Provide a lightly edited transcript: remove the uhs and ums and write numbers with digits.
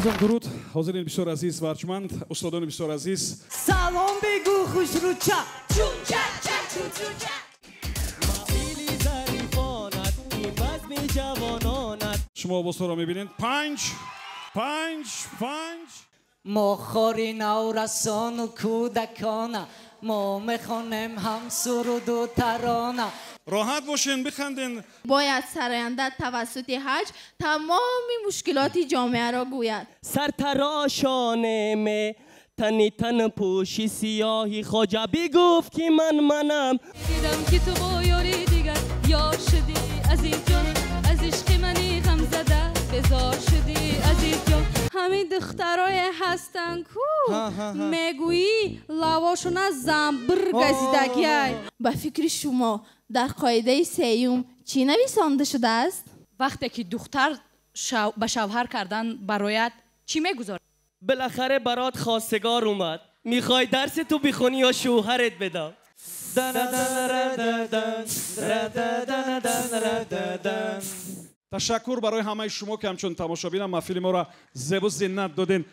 بازم درود حاضرین بسیار عزیز و ارجمند استادان بسیار عزیز سلام بگو خوش رو چپ چون چپ چپ چون چون چپ خیلی ظریفانت این بزم جوانانت شما آواز را میبینید 5 ما خارین و رسان و کودکانه ما میخوانیم هم سرود و ترانه راحت باشین بخندین باید سراینده توسط حج تمام مشکلات جامعه را گوید سرتراشانه می تنی تن پوشی سیاهی خواجه گفت که منم دیدم که تو با یاری دیگر یار شدی عزیز جان از عشق منی غم زده بزار شدی عزیز جان همین دخترای هستن کو میگویی لواشون از زنبر گزیدگی به فکر شما در قاعده سیوم چی نویسانده شده است؟ وقتی که دختر به شوهر کردن برایت چی میگذاره؟ بالاخره برات خواستگار اومد میخوای درس تو بخونی یا شوهرت بدم تشکر برای همه شما که همچون تماشابین محفل ما را زیب و زینت دادین